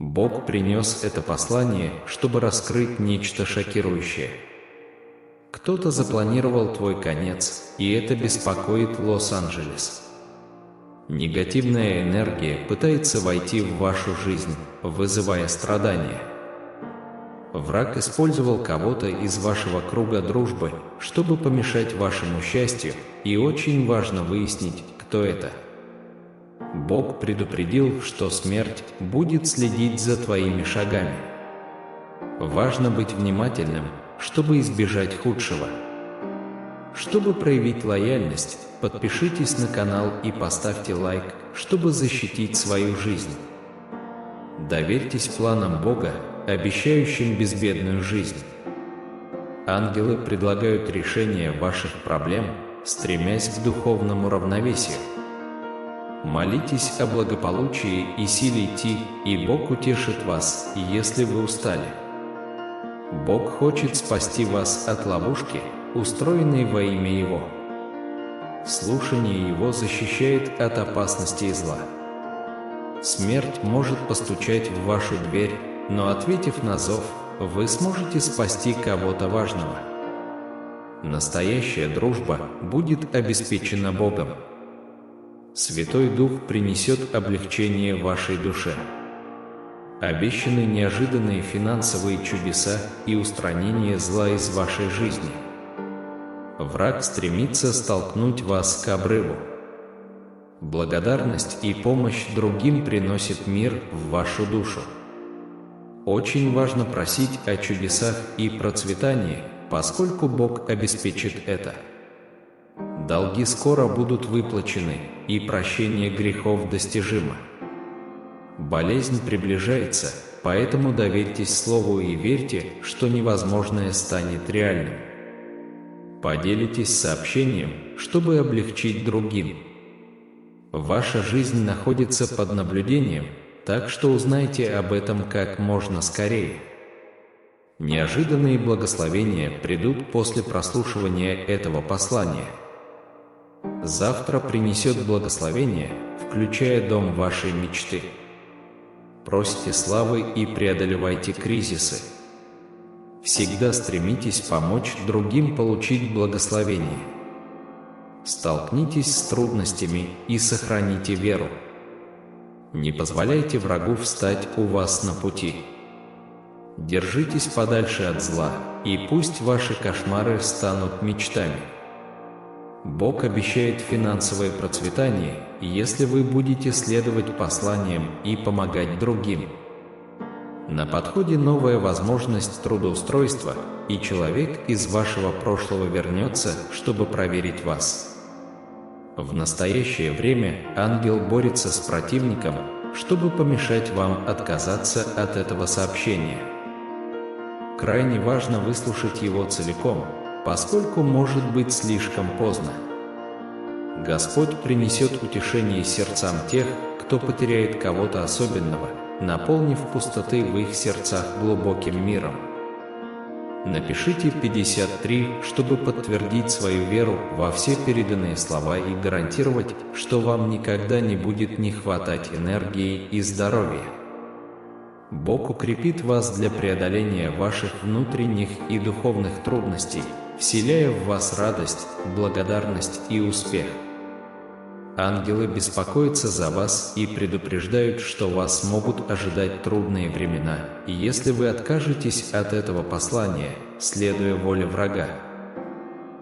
Бог принес это послание, чтобы раскрыть нечто шокирующее. Кто-то запланировал твой конец, и это беспокоит Лос-Анджелес. Негативная энергия пытается войти в вашу жизнь, вызывая страдания. Враг использовал кого-то из вашего круга дружбы, чтобы помешать вашему счастью, и очень важно выяснить, кто это. Бог предупредил, что смерть будет следить за твоими шагами. Важно быть внимательным, чтобы избежать худшего. Чтобы проявить лояльность, подпишитесь на канал и поставьте лайк, чтобы защитить свою жизнь. Доверьтесь планам Бога, обещающим безбедную жизнь. Ангелы предлагают решение ваших проблем, стремясь к духовному равновесию. Молитесь о благополучии и силе идти, и Бог утешит вас, если вы устали. Бог хочет спасти вас от ловушки, устроенной во имя Его. Слушание Его защищает от опасности и зла. Смерть может постучать в вашу дверь, но, ответив на зов, вы сможете спасти кого-то важного. Настоящая дружба будет обеспечена Богом. Святой Дух принесет облегчение вашей душе. Обещаны неожиданные финансовые чудеса и устранение зла из вашей жизни. Враг стремится столкнуть вас к обрыву. Благодарность и помощь другим приносит мир в вашу душу. Очень важно просить о чудесах и процветании, поскольку Бог обеспечит это. Долги скоро будут выплачены, и прощение грехов достижимо. Болезнь приближается, поэтому доверьтесь Слову и верьте, что невозможное станет реальным. Поделитесь сообщением, чтобы облегчить другим. Ваша жизнь находится под наблюдением, так что узнайте об этом как можно скорее. Неожиданные благословения придут после прослушивания этого послания. Завтра принесет благословение, включая дом вашей мечты. Просите славы и преодолевайте кризисы. Всегда стремитесь помочь другим получить благословение. Столкнитесь с трудностями и сохраните веру. Не позволяйте врагу встать у вас на пути. Держитесь подальше от зла, и пусть ваши кошмары станут мечтами. Бог обещает финансовое процветание, если вы будете следовать посланиям и помогать другим. На подходе новая возможность трудоустройства, и человек из вашего прошлого вернется, чтобы проверить вас. В настоящее время ангел борется с противником, чтобы помешать вам отказаться от этого сообщения. Крайне важно выслушать его целиком, поскольку может быть слишком поздно. Господь принесет утешение сердцам тех, кто потеряет кого-то особенного, наполнив пустоты в их сердцах глубоким миром. Напишите 53, чтобы подтвердить свою веру во все переданные слова и гарантировать, что вам никогда не будет не хватать энергии и здоровья. Бог укрепит вас для преодоления ваших внутренних и духовных трудностей, вселяя в вас радость, благодарность и успех. Ангелы беспокоятся за вас и предупреждают, что вас могут ожидать трудные времена, и если вы откажетесь от этого послания, следуя воле врага.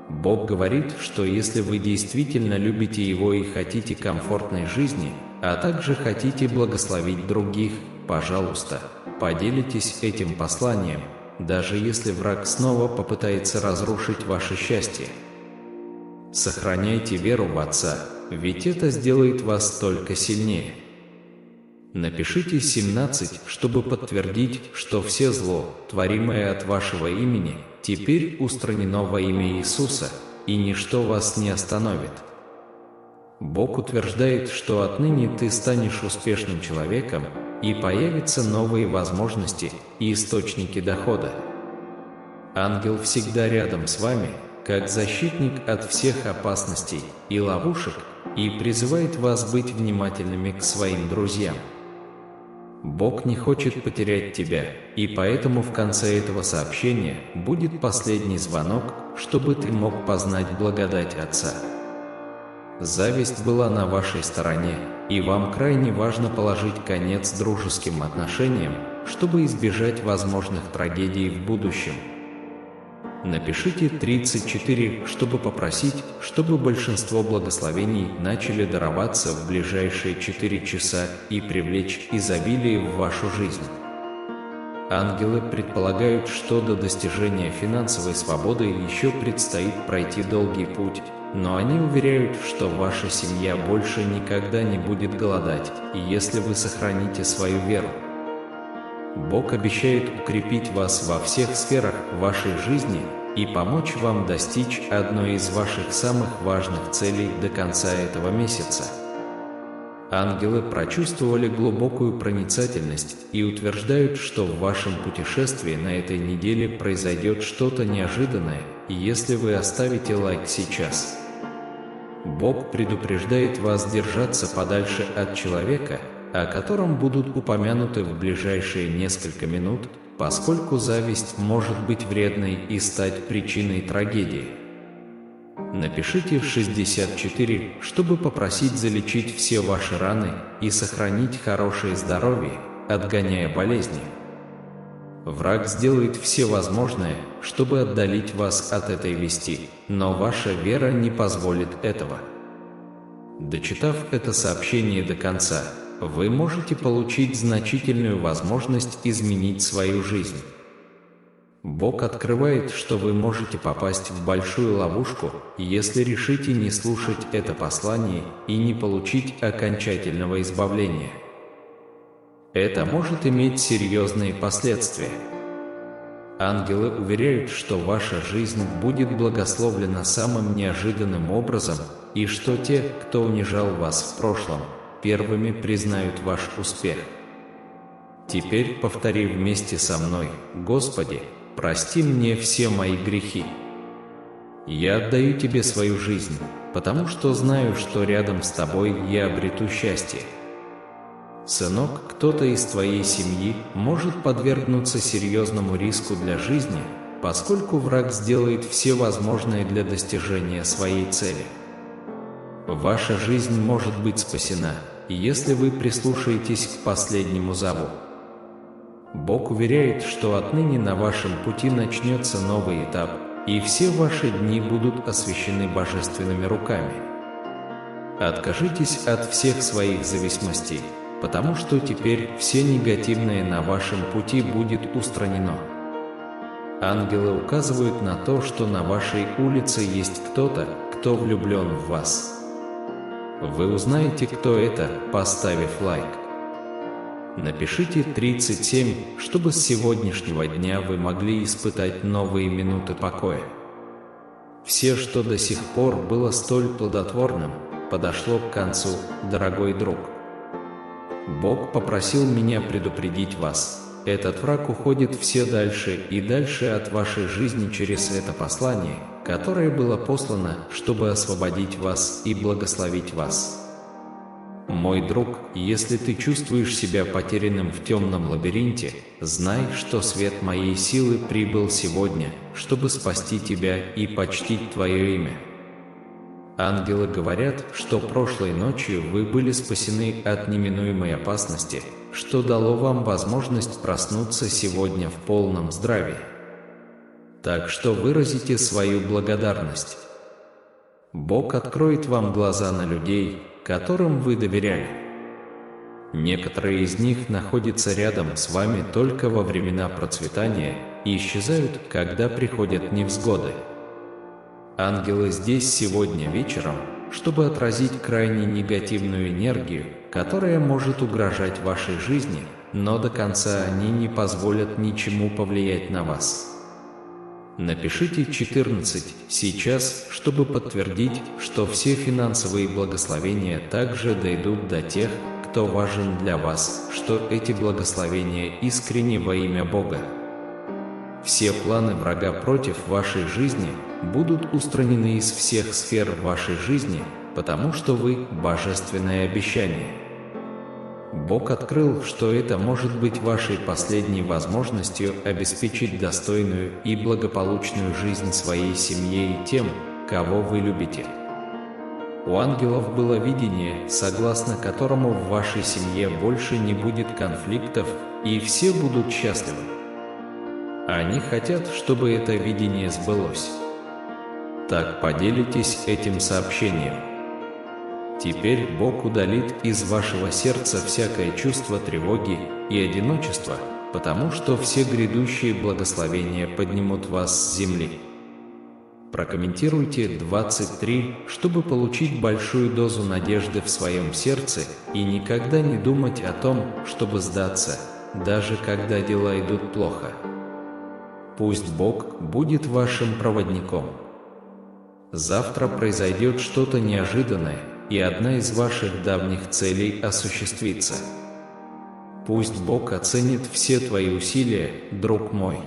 Бог говорит, что если вы действительно любите Его и хотите комфортной жизни, а также хотите благословить других, пожалуйста, поделитесь этим посланием, даже если враг снова попытается разрушить ваше счастье. Сохраняйте веру в Отца, ведь это сделает вас только сильнее. Напишите 17, чтобы подтвердить, что все зло, творимое от вашего имени, теперь устранено во имя Иисуса, и ничто вас не остановит. Бог утверждает, что отныне ты станешь успешным человеком, и появятся новые возможности и источники дохода. Ангел всегда рядом с вами, как защитник от всех опасностей и ловушек, и призывает вас быть внимательными к своим друзьям. Бог не хочет потерять тебя, и поэтому в конце этого сообщения будет последний звонок, чтобы ты мог познать благодать Отца. Зависть была на вашей стороне, и вам крайне важно положить конец дружеским отношениям, чтобы избежать возможных трагедий в будущем. Напишите 34, чтобы попросить, чтобы большинство благословений начали дароваться в ближайшие 4 часа и привлечь изобилие в вашу жизнь. Ангелы предполагают, что до достижения финансовой свободы еще предстоит пройти долгий путь, но они уверяют, что ваша семья больше никогда не будет голодать, если вы сохраните свою веру. Бог обещает укрепить вас во всех сферах вашей жизни и помочь вам достичь одной из ваших самых важных целей до конца этого месяца. Ангелы прочувствовали глубокую проницательность и утверждают, что в вашем путешествии на этой неделе произойдет что-то неожиданное, если вы оставите лайк сейчас. Бог предупреждает вас держаться подальше от человека, о котором будут упомянуты в ближайшие несколько минут, поскольку зависть может быть вредной и стать причиной трагедии. Напишите 64, чтобы попросить залечить все ваши раны и сохранить хорошее здоровье, отгоняя болезни. Враг сделает все возможное, чтобы отдалить вас от этой вести, но ваша вера не позволит этого. Дочитав это сообщение до конца, вы можете получить значительную возможность изменить свою жизнь. Бог открывает, что вы можете попасть в большую ловушку, если решите не слушать это послание и не получить окончательного избавления. Это может иметь серьезные последствия. Ангелы уверяют, что ваша жизнь будет благословлена самым неожиданным образом, и что те, кто унижал вас в прошлом, первыми признают ваш успех. Теперь повтори вместе со мной: «Господи, прости мне все мои грехи. Я отдаю Тебе свою жизнь, потому что знаю, что рядом с Тобой я обрету счастье». Сынок, кто-то из твоей семьи может подвергнуться серьезному риску для жизни, поскольку враг сделает все возможное для достижения своей цели. Ваша жизнь может быть спасена, если вы прислушаетесь к последнему зову. Бог уверяет, что отныне на вашем пути начнется новый этап, и все ваши дни будут освящены божественными руками. Откажитесь от всех своих зависимостей, потому что теперь все негативное на вашем пути будет устранено. Ангелы указывают на то, что на вашей улице есть кто-то, кто влюблен в вас. Вы узнаете, кто это, поставив лайк. Напишите 37, чтобы с сегодняшнего дня вы могли испытать новые минуты покоя. Все, что до сих пор было столь плодотворным, подошло к концу, дорогой друг. Бог попросил меня предупредить вас. Этот враг уходит все дальше и дальше от вашей жизни через это послание, которое было послано, чтобы освободить вас и благословить вас. Мой друг, если ты чувствуешь себя потерянным в темном лабиринте, знай, что свет моей силы прибыл сегодня, чтобы спасти тебя и почтить твое имя. Ангелы говорят, что прошлой ночью вы были спасены от неминуемой опасности, что дало вам возможность проснуться сегодня в полном здравии. Так что выразите свою благодарность. Бог откроет вам глаза на людей, которым вы доверяли. Некоторые из них находятся рядом с вами только во времена процветания и исчезают, когда приходят невзгоды. Ангелы здесь сегодня вечером, чтобы отразить крайне негативную энергию, которая может угрожать вашей жизни, но до конца они не позволят ничему повлиять на вас. Напишите 14 сейчас, чтобы подтвердить, что все финансовые благословения также дойдут до тех, кто важен для вас, что эти благословения искренне во имя Бога. Все планы врага против вашей жизни будут устранены из всех сфер вашей жизни, потому что вы – божественное обещание. Бог открыл, что это может быть вашей последней возможностью обеспечить достойную и благополучную жизнь своей семье и тем, кого вы любите. У ангелов было видение, согласно которому в вашей семье больше не будет конфликтов, и все будут счастливы. Они хотят, чтобы это видение сбылось. Так поделитесь этим сообщением. Теперь Бог удалит из вашего сердца всякое чувство тревоги и одиночества, потому что все грядущие благословения поднимут вас с земли. Прокомментируйте 23, чтобы получить большую дозу надежды в своем сердце и никогда не думать о том, чтобы сдаться, даже когда дела идут плохо. Пусть Бог будет вашим проводником. Завтра произойдет что-то неожиданное, и одна из ваших давних целей осуществится. Пусть Бог оценит все твои усилия, друг мой.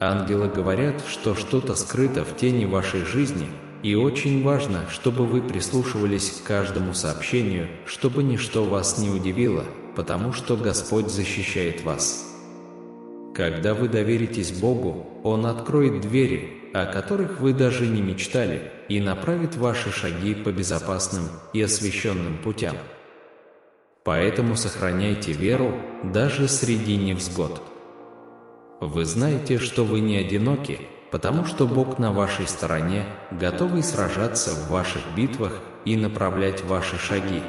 Ангелы говорят, что что-то скрыто в тени вашей жизни, и очень важно, чтобы вы прислушивались к каждому сообщению, чтобы ничто вас не удивило, потому что Господь защищает вас. Когда вы доверитесь Богу, Он откроет двери, о которых вы даже не мечтали, и направит ваши шаги по безопасным и освященным путям. Поэтому сохраняйте веру даже среди невзгод. Вы знаете, что вы не одиноки, потому что Бог на вашей стороне, готовый сражаться в ваших битвах и направлять ваши шаги.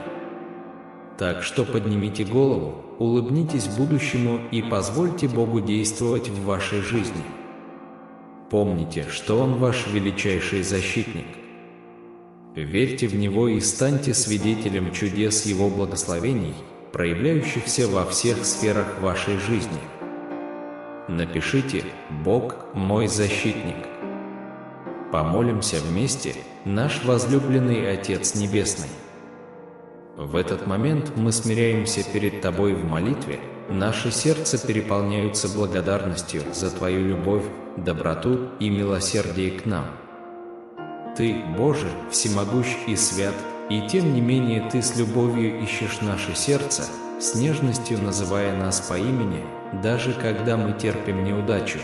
Так что поднимите голову, улыбнитесь будущему и позвольте Богу действовать в вашей жизни. Помните, что Он ваш величайший защитник. Верьте в Него и станьте свидетелем чудес Его благословений, проявляющихся во всех сферах вашей жизни. Напишите «Бог – мой защитник». Помолимся вместе, наш возлюбленный Отец Небесный. В этот момент мы смиряемся перед Тобой в молитве, наши сердца переполняются благодарностью за Твою любовь, доброту и милосердие к нам. Ты, Боже, всемогущ и свят, и тем не менее Ты с любовью ищешь наше сердце, с нежностью называя нас по имени, даже когда мы терпим неудачу.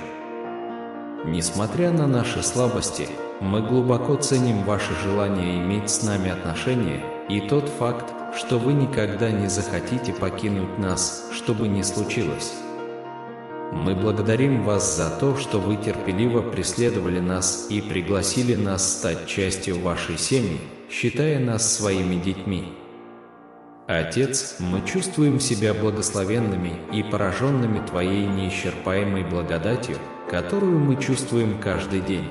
Несмотря на наши слабости, мы глубоко ценим ваше желание иметь с нами отношения и тот факт, что вы никогда не захотите покинуть нас, что бы ни случилось. Мы благодарим вас за то, что вы терпеливо преследовали нас и пригласили нас стать частью вашей семьи, считая нас своими детьми. Отец, мы чувствуем себя благословенными и пораженными Твоей неисчерпаемой благодатью, которую мы чувствуем каждый день.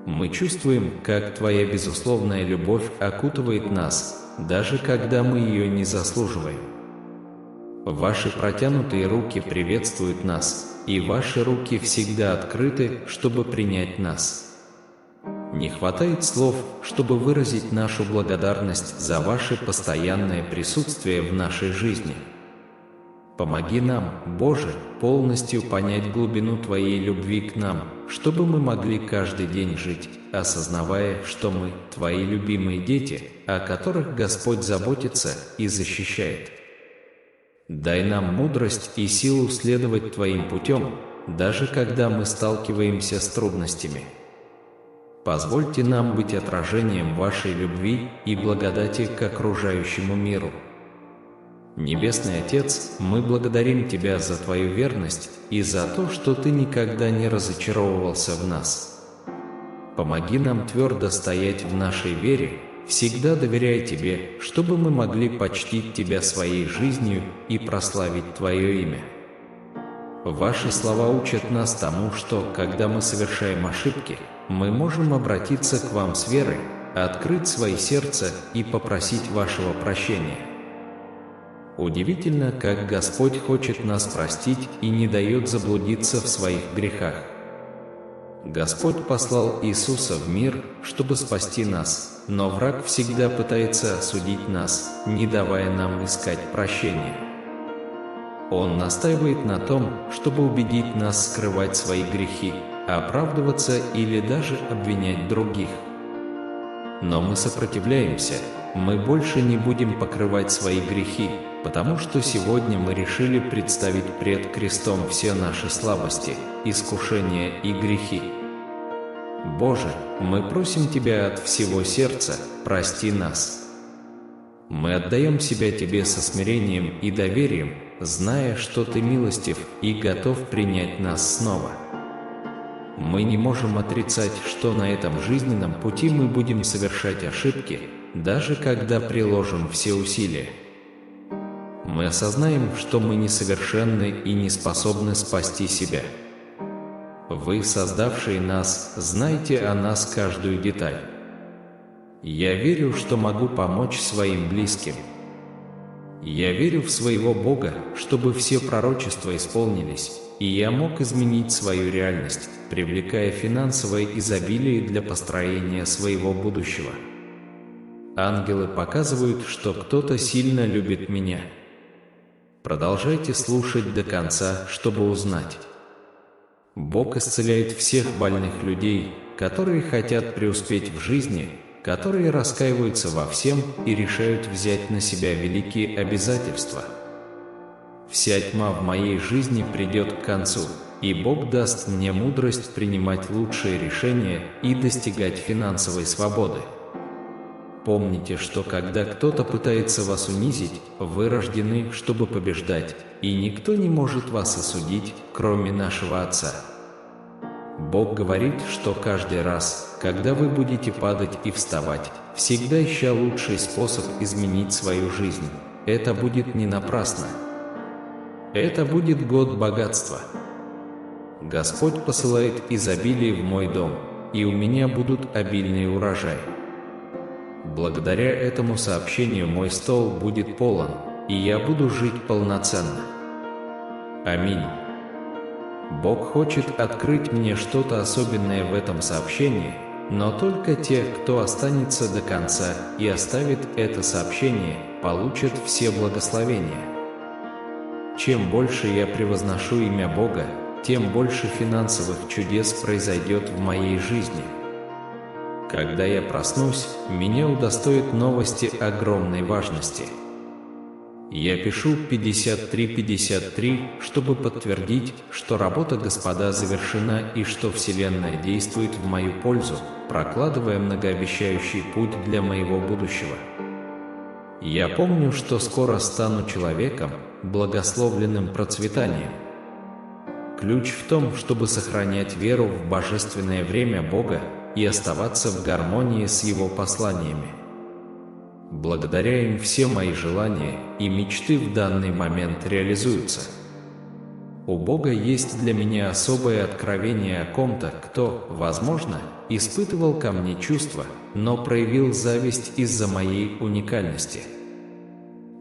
Мы чувствуем, как Твоя безусловная любовь окутывает нас, даже когда мы ее не заслуживаем. Ваши протянутые руки приветствуют нас, и ваши руки всегда открыты, чтобы принять нас. Не хватает слов, чтобы выразить нашу благодарность за ваше постоянное присутствие в нашей жизни. Помоги нам, Боже, полностью понять глубину Твоей любви к нам, чтобы мы могли каждый день жить, осознавая, что мы Твои любимые дети, о которых Господь заботится и защищает. Дай нам мудрость и силу следовать Твоим путем, даже когда мы сталкиваемся с трудностями. Позвольте нам быть отражением Вашей любви и благодати к окружающему миру. Небесный Отец, мы благодарим Тебя за Твою верность и за то, что Ты никогда не разочаровывался в нас. Помоги нам твердо стоять в нашей вере, всегда доверяя Тебе, чтобы мы могли почтить Тебя своей жизнью и прославить Твое имя. Ваши слова учат нас тому, что, когда мы совершаем ошибки, мы можем обратиться к Вам с верой, открыть свои сердца и попросить Вашего прощения. Удивительно, как Господь хочет нас простить и не дает заблудиться в своих грехах. Господь послал Иисуса в мир, чтобы спасти нас, но враг всегда пытается осудить нас, не давая нам искать прощения. Он настаивает на том, чтобы убедить нас скрывать свои грехи, оправдываться или даже обвинять других. Но мы сопротивляемся, мы больше не будем покрывать свои грехи, потому что сегодня мы решили представить пред крестом все наши слабости, искушения и грехи. Боже, мы просим Тебя от всего сердца, прости нас. Мы отдаем себя Тебе со смирением и доверием, зная, что Ты милостив и готов принять нас снова. Мы не можем отрицать, что на этом жизненном пути мы будем совершать ошибки, даже когда приложим все усилия. Мы осознаем, что мы несовершенны и не способны спасти себя. Вы, создавшие нас, знаете о нас каждую деталь. Я верю, что могу помочь своим близким. Я верю в своего Бога, чтобы все пророчества исполнились, и я мог изменить свою реальность, привлекая финансовое изобилие для построения своего будущего. Ангелы показывают, что кто-то сильно любит меня. Продолжайте слушать до конца, чтобы узнать. Бог исцеляет всех больных людей, которые хотят преуспеть в жизни, которые раскаиваются во всем и решают взять на себя великие обязательства. Вся тьма в моей жизни придет к концу, и Бог даст мне мудрость принимать лучшие решения и достигать финансовой свободы. Помните, что когда кто-то пытается вас унизить, вы рождены, чтобы побеждать, и никто не может вас осудить, кроме нашего Отца. Бог говорит, что каждый раз, когда вы будете падать и вставать, всегда ища лучший способ изменить свою жизнь, это будет не напрасно. Это будет год богатства. Господь посылает изобилие в мой дом, и у меня будут обильные урожаи. Благодаря этому сообщению мой стол будет полон, и я буду жить полноценно. Аминь. Бог хочет открыть мне что-то особенное в этом сообщении, но только те, кто останется до конца и оставит это сообщение, получат все благословения. Чем больше я превозношу имя Бога, тем больше финансовых чудес произойдет в моей жизни. Когда я проснусь, меня удостоят новости огромной важности. Я пишу 5353, чтобы подтвердить, что работа Господа завершена и что Вселенная действует в мою пользу, прокладывая многообещающий путь для моего будущего. Я помню, что скоро стану человеком, благословленным процветанием. Ключ в том, чтобы сохранять веру в божественное время Бога и оставаться в гармонии с Его посланиями. Благодаря им все мои желания и мечты в данный момент реализуются. У Бога есть для меня особое откровение о ком-то, кто, возможно, испытывал ко мне чувства, но проявил зависть из-за моей уникальности.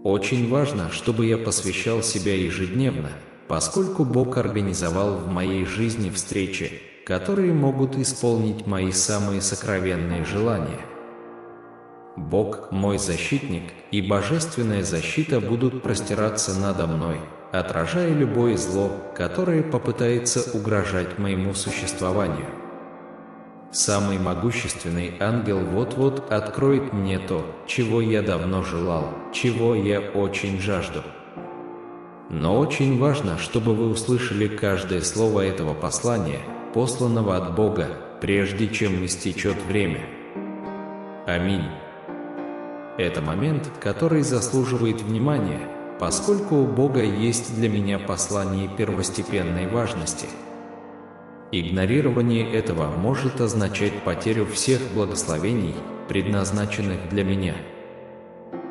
Очень важно, чтобы я посвящал себя ежедневно, поскольку Бог организовал в моей жизни встречи, которые могут исполнить мои самые сокровенные желания. Бог, мой защитник, и божественная защита будут простираться надо мной, отражая любое зло, которое попытается угрожать моему существованию. Самый могущественный ангел вот-вот откроет мне то, чего я давно желал, чего я очень жажду. Но очень важно, чтобы вы услышали каждое слово этого послания, посланного от Бога, прежде чем истечет время. Аминь. Это момент, который заслуживает внимания, поскольку у Бога есть для меня послание первостепенной важности. Игнорирование этого может означать потерю всех благословений, предназначенных для меня.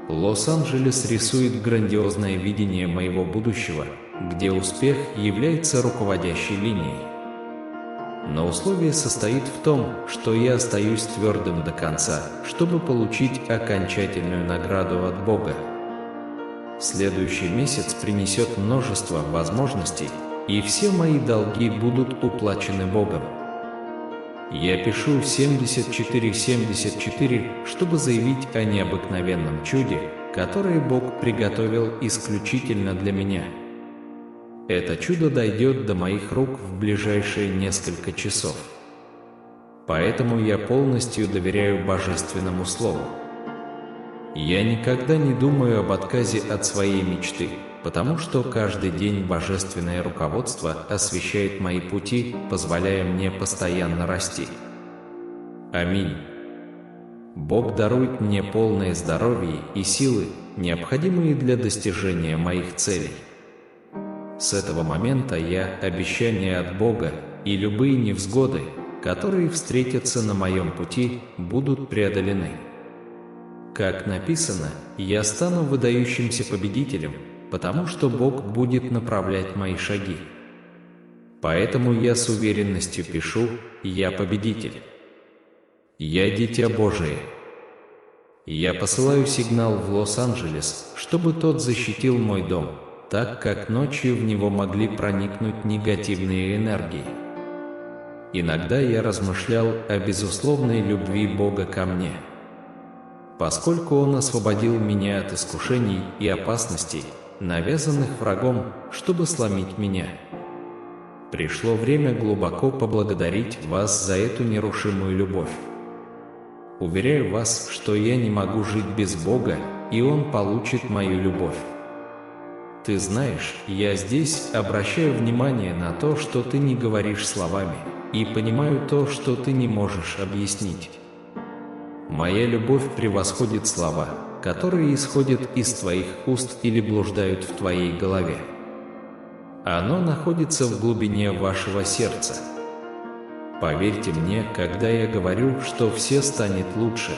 Лос-Анджелес рисует грандиозное видение моего будущего, где успех является руководящей линией. Но условие состоит в том, что я остаюсь твердым до конца, чтобы получить окончательную награду от Бога. Следующий месяц принесет множество возможностей, и все мои долги будут уплачены Богом. Я пишу 7474, чтобы заявить о необыкновенном чуде, которое Бог приготовил исключительно для меня. Это чудо дойдет до моих рук в ближайшие несколько часов. Поэтому я полностью доверяю Божественному Слову. Я никогда не думаю об отказе от своей мечты, потому что каждый день Божественное руководство освещает мои пути, позволяя мне постоянно расти. Аминь. Бог дарует мне полное здоровье и силы, необходимые для достижения моих целей. С этого момента я обещание от Бога, и любые невзгоды, которые встретятся на моем пути, будут преодолены. Как написано, я стану выдающимся победителем, потому что Бог будет направлять мои шаги. Поэтому я с уверенностью пишу: я победитель. Я дитя Божие. Я посылаю сигнал в Лос-Анджелес, чтобы тот защитил мой дом, так как ночью в него могли проникнуть негативные энергии. Иногда я размышлял о безусловной любви Бога ко мне. Поскольку Он освободил меня от искушений и опасностей, навязанных врагом, чтобы сломить меня. Пришло время глубоко поблагодарить вас за эту нерушимую любовь. Уверяю вас, что я не могу жить без Бога, и Он получит мою любовь. Ты знаешь, я здесь обращаю внимание на то, что ты не говоришь словами, и понимаю то, что ты не можешь объяснить. Моя любовь превосходит слова, которые исходят из твоих уст или блуждают в твоей голове. Оно находится в глубине вашего сердца. Поверьте мне, когда я говорю, что все станет лучше.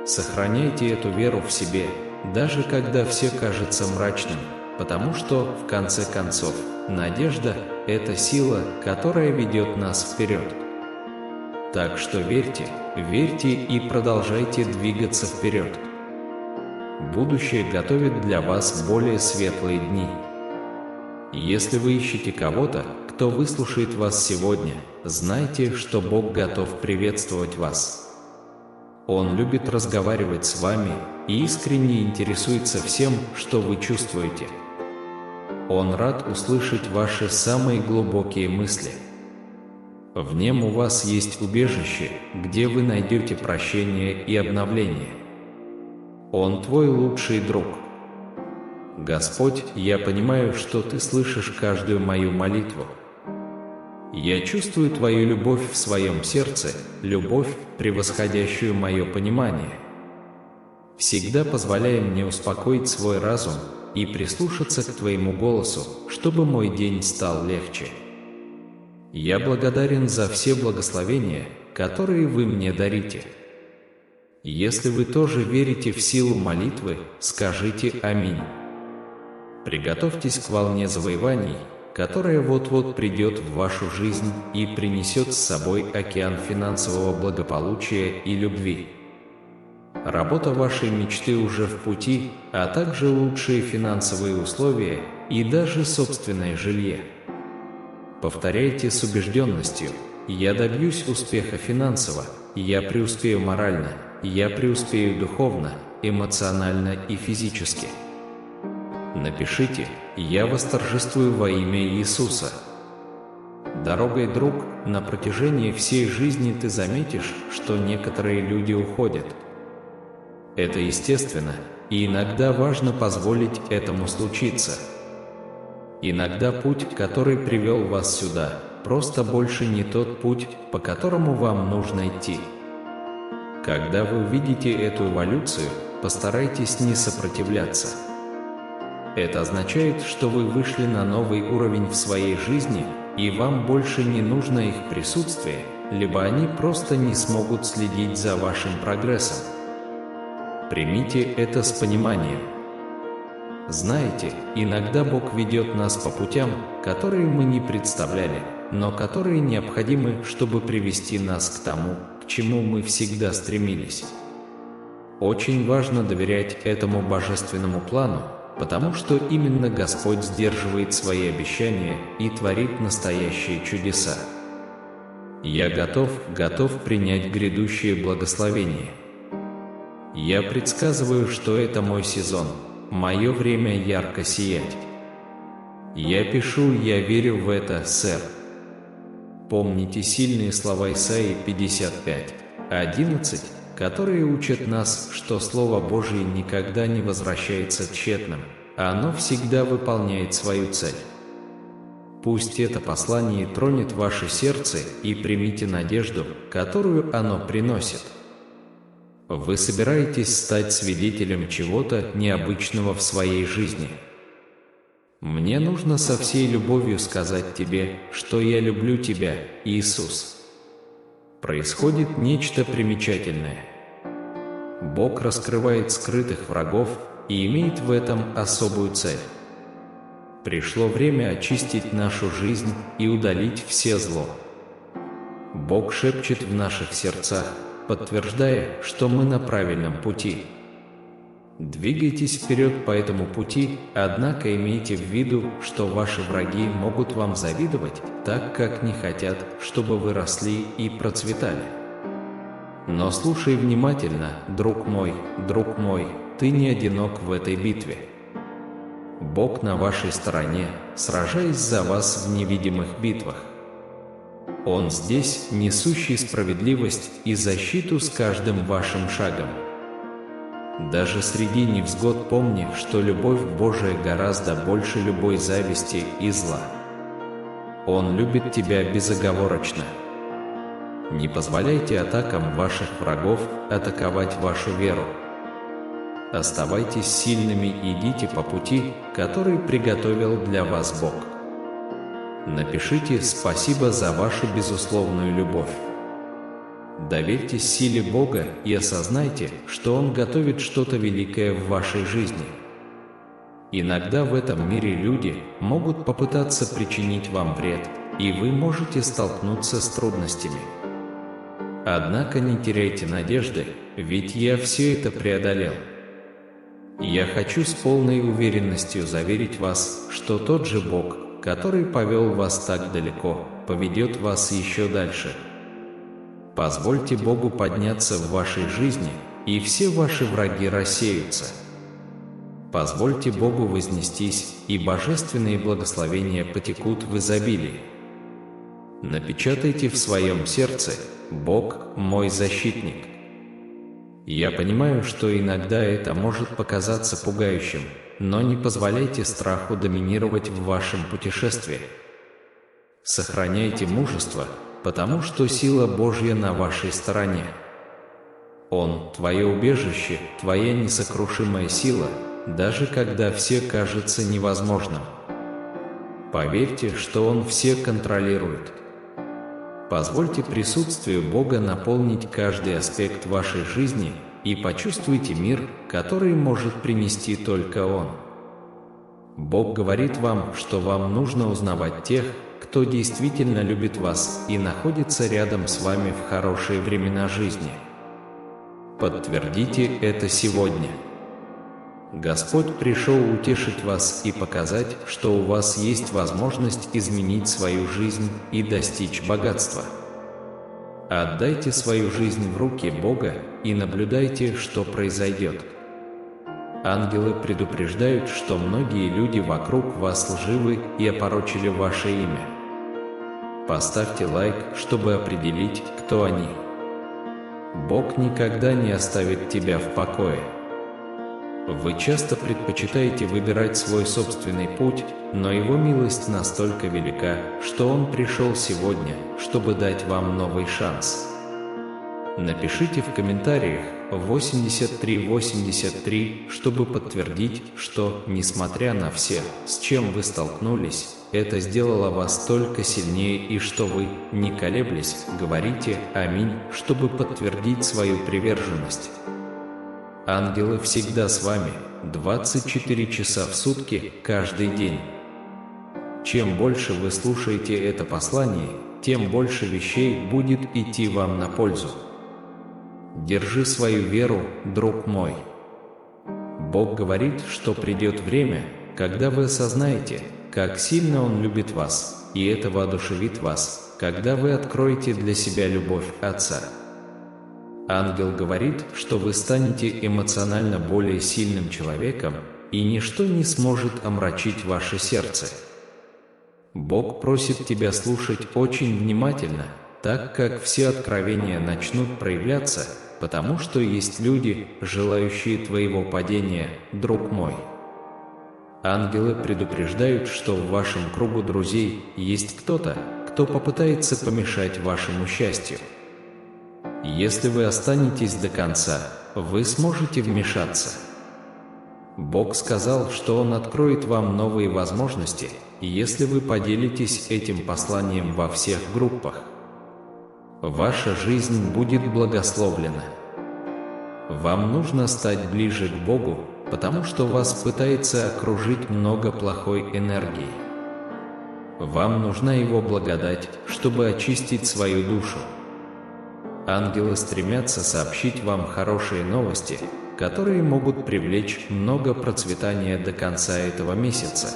Сохраняйте эту веру в себе, даже когда все кажется мрачным, потому что, в конце концов, надежда – это сила, которая ведет нас вперед. Так что верьте, верьте и продолжайте двигаться вперед. Будущее готовит для вас более светлые дни. Если вы ищете кого-то, кто выслушает вас сегодня, знайте, что Бог готов приветствовать вас. Он любит разговаривать с вами и искренне интересуется всем, что вы чувствуете. Он рад услышать ваши самые глубокие мысли. В нем у вас есть убежище, где вы найдете прощение и обновление. Он твой лучший друг. Господь, я понимаю, что Ты слышишь каждую мою молитву. Я чувствую Твою любовь в своем сердце, любовь, превосходящую мое понимание. Всегда позволяй мне успокоить свой разум и прислушаться к Твоему голосу, чтобы мой день стал легче. Я благодарен за все благословения, которые Вы мне дарите. Если вы тоже верите в силу молитвы, скажите «Аминь». Приготовьтесь к волне завоеваний, которая вот-вот придет в вашу жизнь и принесет с собой океан финансового благополучия и любви. Работа вашей мечты уже в пути, а также лучшие финансовые условия и даже собственное жилье. Повторяйте с убежденностью: «Я добьюсь успеха финансово, я преуспею морально, я преуспею духовно, эмоционально и физически». Напишите: «Я восторжествую во имя Иисуса». Дорогой, друг, на протяжении всей жизни ты заметишь, что некоторые люди уходят. Это естественно, и иногда важно позволить этому случиться. Иногда путь, который привел вас сюда, просто больше не тот путь, по которому вам нужно идти. Когда вы увидите эту эволюцию, постарайтесь не сопротивляться. Это означает, что вы вышли на новый уровень в своей жизни, и вам больше не нужно их присутствие, либо они просто не смогут следить за вашим прогрессом. Примите это с пониманием. Знаете, иногда Бог ведет нас по путям, которые мы не представляли, но которые необходимы, чтобы привести нас к тому, к чему мы всегда стремились. Очень важно доверять этому божественному плану, потому что именно Господь сдерживает свои обещания и творит настоящие чудеса. Я готов принять грядущее благословение. Я предсказываю, что это мой сезон, мое время ярко сиять. Я пишу: «Я верю в это, сэр». Помните сильные слова Исаии 55:11, которые учат нас, что Слово Божие никогда не возвращается тщетным, а оно всегда выполняет свою цель. Пусть это послание тронет ваше сердце, и примите надежду, которую оно приносит. Вы собираетесь стать свидетелем чего-то необычного в своей жизни. Мне нужно со всей любовью сказать тебе, что я люблю тебя, Иисус. Происходит нечто примечательное. Бог раскрывает скрытых врагов и имеет в этом особую цель. Пришло время очистить нашу жизнь и удалить все зло. Бог шепчет в наших сердцах, подтверждая, что мы на правильном пути. Двигайтесь вперед по этому пути, однако имейте в виду, что ваши враги могут вам завидовать, так как не хотят, чтобы вы росли и процветали. Но слушай внимательно, друг мой, ты не одинок в этой битве. Бог на вашей стороне, сражаясь за вас в невидимых битвах. Он здесь, несущий справедливость и защиту с каждым вашим шагом. Даже среди невзгод помни, что любовь Божия гораздо больше любой зависти и зла. Он любит тебя безоговорочно. Не позволяйте атакам ваших врагов атаковать вашу веру. Оставайтесь сильными и идите по пути, который приготовил для вас Бог. Напишите «Спасибо за вашу безусловную любовь». Доверьтесь силе Бога и осознайте, что Он готовит что-то великое в вашей жизни. Иногда в этом мире люди могут попытаться причинить вам вред, и вы можете столкнуться с трудностями. Однако не теряйте надежды, ведь я все это преодолел. Я хочу с полной уверенностью заверить вас, что тот же Бог, который повел вас так далеко, поведет вас еще дальше. Позвольте Богу подняться в вашей жизни, и все ваши враги рассеются. Позвольте Богу вознестись, и божественные благословения потекут в изобилии. Напечатайте в своем сердце: «Бог – мой защитник». Я понимаю, что иногда это может показаться пугающим, но не позволяйте страху доминировать в вашем путешествии. Сохраняйте мужество, потому что сила Божья на вашей стороне. Он – твое убежище, твоя несокрушимая сила, даже когда все кажется невозможным. Поверьте, что Он все контролирует. Позвольте присутствию Бога наполнить каждый аспект вашей жизни и почувствуйте мир, который может принести только Он. Бог говорит вам, что вам нужно узнавать тех, кто действительно любит вас и находится рядом с вами в хорошие времена жизни. Подтвердите это сегодня. Господь пришел утешить вас и показать, что у вас есть возможность изменить свою жизнь и достичь богатства. Отдайте свою жизнь в руки Бога и наблюдайте, что произойдет. Ангелы предупреждают, что многие люди вокруг вас лживы и опорочили ваше имя. Поставьте лайк, чтобы определить, кто они. Бог никогда не оставит тебя в покое. Вы часто предпочитаете выбирать свой собственный путь, но Его милость настолько велика, что Он пришел сегодня, чтобы дать вам новый шанс. Напишите в комментариях 8383, чтобы подтвердить, что, несмотря на все, с чем вы столкнулись, это сделало вас только сильнее, и что вы, не колеблясь, говорите «Аминь», чтобы подтвердить свою приверженность. Ангелы всегда с вами, 24 часа в сутки, каждый день. Чем больше вы слушаете это послание, тем больше вещей будет идти вам на пользу. Держи свою веру, друг мой. Бог говорит, что придет время, когда вы осознаете, как сильно Он любит вас, и это воодушевит вас, когда вы откроете для себя любовь Отца. Ангел говорит, что вы станете эмоционально более сильным человеком, и ничто не сможет омрачить ваше сердце. Бог просит тебя слушать очень внимательно, так как все откровения начнут проявляться, потому что есть люди, желающие твоего падения, друг мой. Ангелы предупреждают, что в вашем кругу друзей есть кто-то, кто попытается помешать вашему счастью. Если вы останетесь до конца, вы сможете вмешаться. Бог сказал, что Он откроет вам новые возможности, если вы поделитесь этим посланием во всех группах. Ваша жизнь будет благословлена. Вам нужно стать ближе к Богу, потому что вас пытается окружить много плохой энергии. Вам нужна Его благодать, чтобы очистить свою душу. Ангелы стремятся сообщить вам хорошие новости, которые могут привлечь много процветания до конца этого месяца.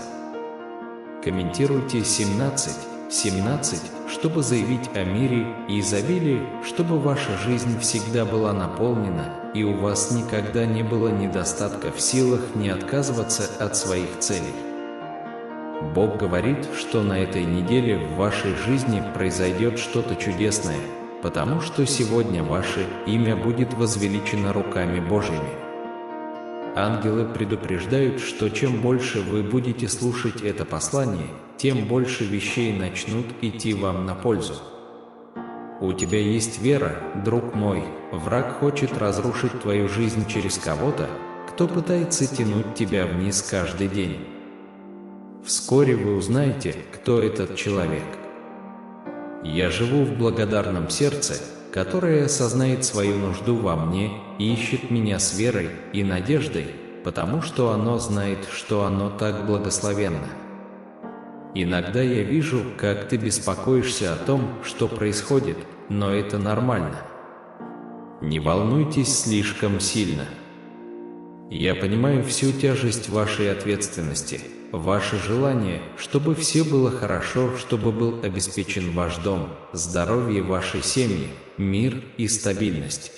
Комментируйте 17:17, чтобы заявить о мире и изобилии, чтобы ваша жизнь всегда была наполнена, и у вас никогда не было недостатка в силах не отказываться от своих целей. Бог говорит, что на этой неделе в вашей жизни произойдет что-то чудесное, потому что сегодня ваше имя будет возвеличено руками Божьими. Ангелы предупреждают, что чем больше вы будете слушать это послание, тем больше вещей начнут идти вам на пользу. У тебя есть вера, друг мой, враг хочет разрушить твою жизнь через кого-то, кто пытается тянуть тебя вниз каждый день. Вскоре вы узнаете, кто этот человек. Я живу в благодарном сердце, которое осознает свою нужду во мне и ищет меня с верой и надеждой, потому что оно знает, что оно так благословенно. Иногда я вижу, как ты беспокоишься о том, что происходит, но это нормально. Не волнуйтесь слишком сильно. Я понимаю всю тяжесть вашей ответственности, ваше желание, чтобы все было хорошо, чтобы был обеспечен ваш дом, здоровье вашей семьи, мир и стабильность.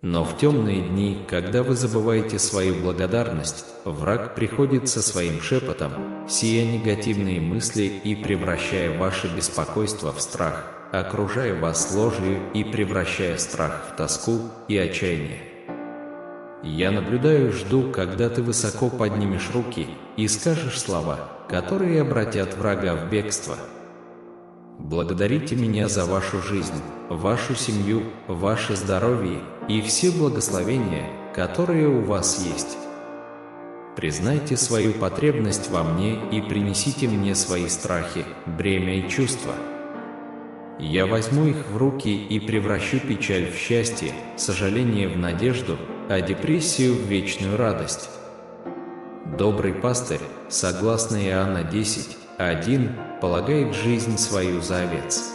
Но в темные дни, когда вы забываете свою благодарность, враг приходит со своим шепотом, сея негативные мысли и превращая ваше беспокойство в страх, окружая вас ложью и превращая страх в тоску и отчаяние. Я наблюдаю и жду, когда ты высоко поднимешь руки и скажешь слова, которые обратят врага в бегство. Благодарите меня за вашу жизнь, вашу семью, ваше здоровье и все благословения, которые у вас есть. Признайте свою потребность во мне и принесите мне свои страхи, бремя и чувства. Я возьму их в руки и превращу печаль в счастье, сожаление в надежду, а депрессию в вечную радость. Добрый пастырь, согласно Иоанна 10:1, полагает жизнь свою за овец.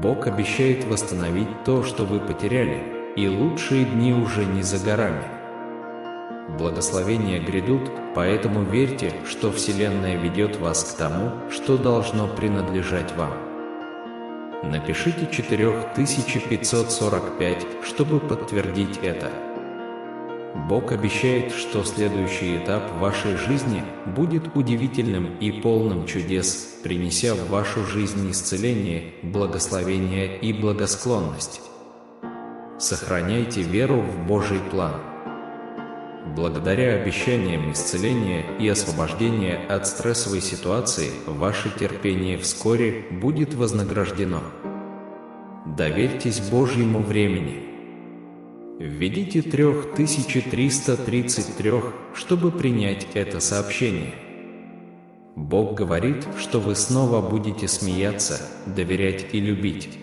Бог обещает восстановить то, что вы потеряли, и лучшие дни уже не за горами. Благословения грядут, поэтому верьте, что Вселенная ведет вас к тому, что должно принадлежать вам. Напишите 4545, чтобы подтвердить это. Бог обещает, что следующий этап вашей жизни будет удивительным и полным чудес, принеся в вашу жизнь исцеление, благословение и благосклонность. Сохраняйте веру в Божий план. Благодаря обещаниям исцеления и освобождения от стрессовой ситуации, ваше терпение вскоре будет вознаграждено. Доверьтесь Божьему времени. Введите 3333, чтобы принять это сообщение. Бог говорит, что вы снова будете смеяться, доверять и любить.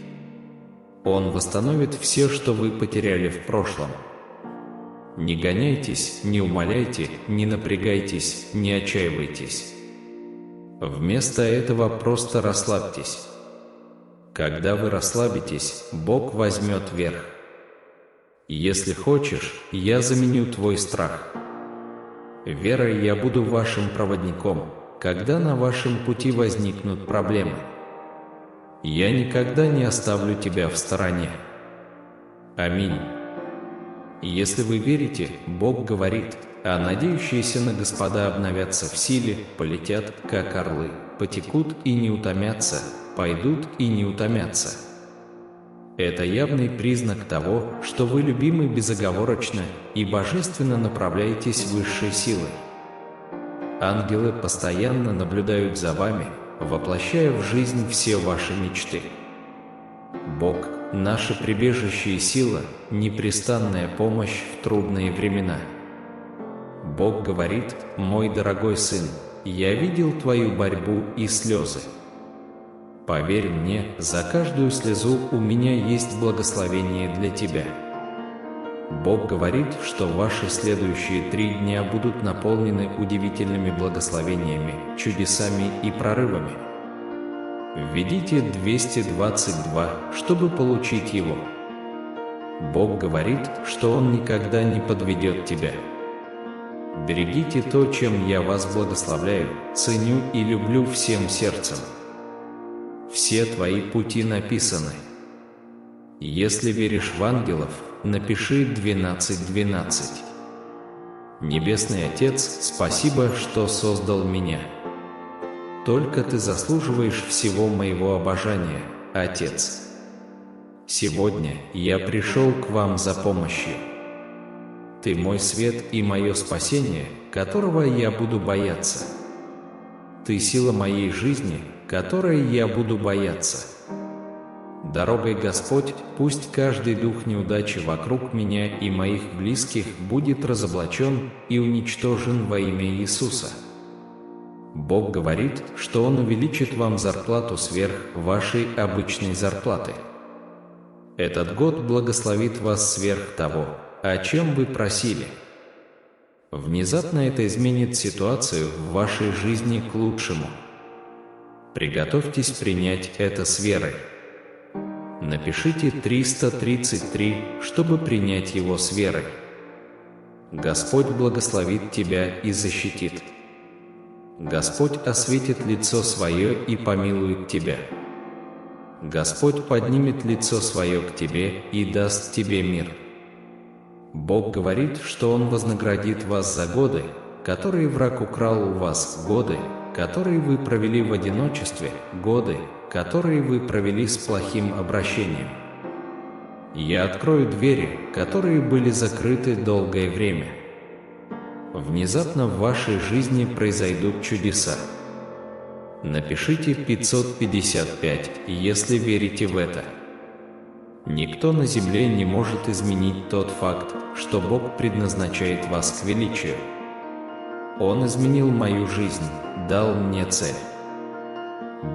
Он восстановит все, что вы потеряли в прошлом. Не гоняйтесь, не умоляйте, не напрягайтесь, не отчаивайтесь. Вместо этого просто расслабьтесь. Когда вы расслабитесь, Бог возьмет верх. Если хочешь, я заменю твой страх. Верой я буду вашим проводником, когда на вашем пути возникнут проблемы. Я никогда не оставлю тебя в стороне. Аминь. Если вы верите, Бог говорит, а надеющиеся на Господа обновятся в силе, полетят, как орлы, потекут и не утомятся, пойдут и не утомятся. Это явный признак того, что вы любимы безоговорочно и божественно направляетесь высшей силой. Ангелы постоянно наблюдают за вами, воплощая в жизнь все ваши мечты. Бог – наше прибежище и сила, непрестанная помощь в трудные времена. Бог говорит: «Мой дорогой сын, я видел твою борьбу и слезы. Поверь мне, за каждую слезу у меня есть благословение для тебя». Бог говорит, что ваши следующие 3 дня будут наполнены удивительными благословениями, чудесами и прорывами. Введите 222, чтобы получить его. Бог говорит, что Он никогда не подведет тебя. Берегите то, чем я вас благословляю, ценю и люблю всем сердцем. Все твои пути написаны. Если веришь в ангелов, напиши 12:12. Небесный Отец, спасибо, что создал меня. Только Ты заслуживаешь всего моего обожания, Отец. Сегодня я пришел к вам за помощью. Ты мой свет и мое спасение, которого я буду бояться. Ты сила моей жизни, которой я буду бояться. Дорогой Господь, пусть каждый дух неудачи вокруг меня и моих близких будет разоблачен и уничтожен во имя Иисуса. Бог говорит, что Он увеличит вам зарплату сверх вашей обычной зарплаты. Этот год благословит вас сверх того, о чем вы просили. Внезапно это изменит ситуацию в вашей жизни к лучшему. Приготовьтесь принять это с верой. Напишите 333, чтобы принять его с верой. Господь благословит тебя и защитит. Господь осветит лицо свое и помилует тебя. Господь поднимет лицо свое к тебе и даст тебе мир. Бог говорит, что Он вознаградит вас за годы, которые враг украл у вас, годы, которые вы провели в одиночестве, годы, которые вы провели с плохим обращением. Я открою двери, которые были закрыты долгое время. Внезапно в вашей жизни произойдут чудеса. Напишите 555, если верите в это. Никто на земле не может изменить тот факт, что Бог предназначает вас к величию. Он изменил мою жизнь, дал мне цель.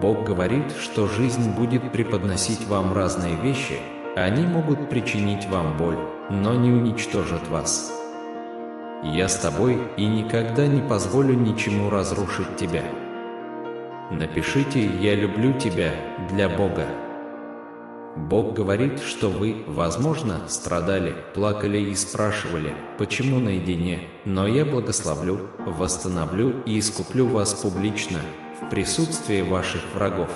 Бог говорит, что жизнь будет преподносить вам разные вещи, они могут причинить вам боль, но не уничтожат вас. Я с тобой и никогда не позволю ничему разрушить тебя. Напишите «Я люблю тебя» для Бога. Бог говорит, что вы, возможно, страдали, плакали и спрашивали, почему наедине, но я благословлю, восстановлю и искуплю вас публично, в присутствии ваших врагов.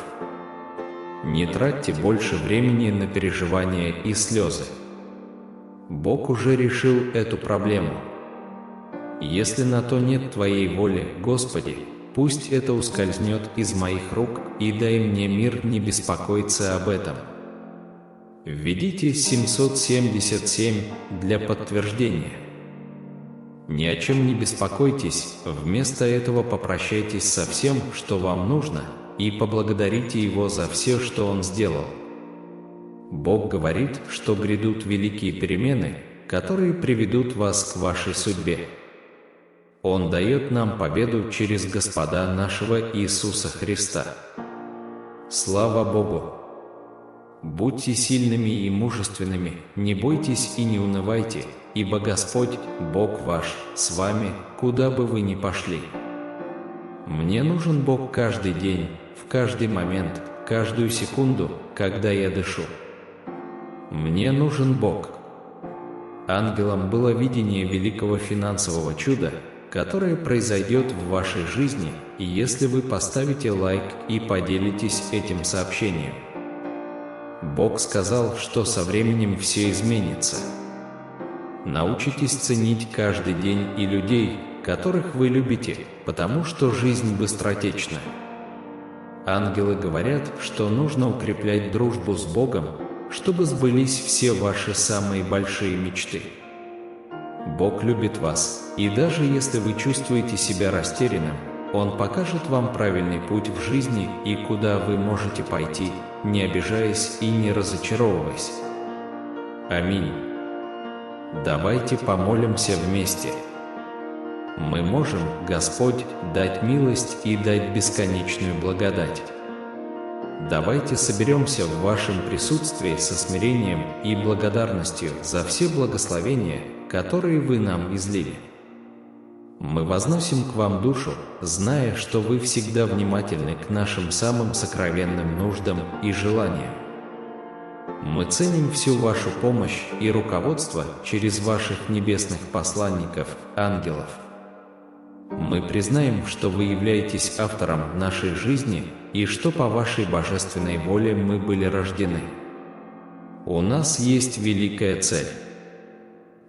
Не тратьте больше времени на переживания и слезы. Бог уже решил эту проблему. Если на то нет Твоей воли, Господи, пусть это ускользнет из моих рук, и дай мне мир не беспокоиться об этом. Введите 777 для подтверждения. Ни о чем не беспокойтесь, вместо этого попрощайтесь со всем, что вам нужно, и поблагодарите Его за все, что Он сделал. Бог говорит, что грядут великие перемены, которые приведут вас к вашей судьбе. Он дает нам победу через Господа нашего Иисуса Христа. Слава Богу! Будьте сильными и мужественными, не бойтесь и не унывайте, ибо Господь, Бог ваш, с вами, куда бы вы ни пошли. Мне нужен Бог каждый день, в каждый момент, каждую секунду, когда я дышу. Мне нужен Бог. Ангелам было видение великого финансового чуда, которое произойдет в вашей жизни, если вы поставите лайк и поделитесь этим сообщением. Бог сказал, что со временем все изменится. Научитесь ценить каждый день и людей, которых вы любите, потому что жизнь быстротечна. Ангелы говорят, что нужно укреплять дружбу с Богом, чтобы сбылись все ваши самые большие мечты. Бог любит вас, и даже если вы чувствуете себя растерянным, Он покажет вам правильный путь в жизни и куда вы можете пойти, не обижаясь и не разочаровываясь. Аминь. Давайте помолимся вместе. Мы можем, Господь, дать милость и дать бесконечную благодать. Давайте соберемся в Вашем присутствии со смирением и благодарностью за все благословения, которые Вы нам излили. Мы возносим к Вам душу, зная, что Вы всегда внимательны к нашим самым сокровенным нуждам и желаниям. Мы ценим всю Вашу помощь и руководство через Ваших небесных посланников, ангелов. Мы признаем, что Вы являетесь автором нашей жизни и что по Вашей божественной воле мы были рождены. У нас есть великая цель.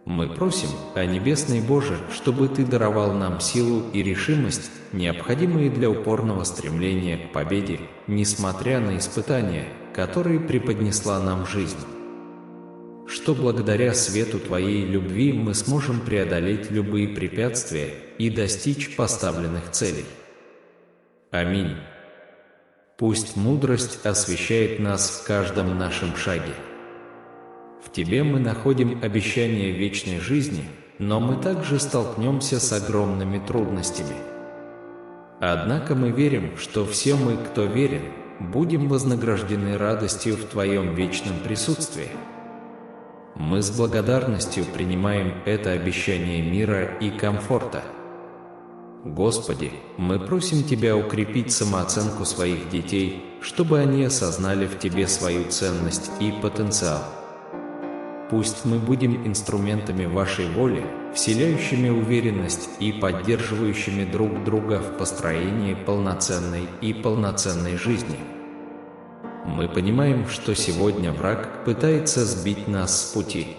Мы просим, о Небесный Боже, чтобы Ты даровал нам силу и решимость, необходимые для упорного стремления к победе, несмотря на испытания, которые преподнесла нам жизнь. Что благодаря свету Твоей любви мы сможем преодолеть любые препятствия и достичь поставленных целей. Аминь. Пусть мудрость освещает нас в каждом нашем шаге. В Тебе мы находим обещание вечной жизни, но мы также столкнемся с огромными трудностями. Однако мы верим, что все мы, кто верен, будем вознаграждены радостью в Твоем вечном присутствии. Мы с благодарностью принимаем это обещание мира и комфорта. Господи, мы просим Тебя укрепить самооценку своих детей, чтобы они осознали в Тебе свою ценность и потенциал. Пусть мы будем инструментами Вашей воли, вселяющими уверенность и поддерживающими друг друга в построении полноценной жизни. Мы понимаем, что сегодня враг пытается сбить нас с пути.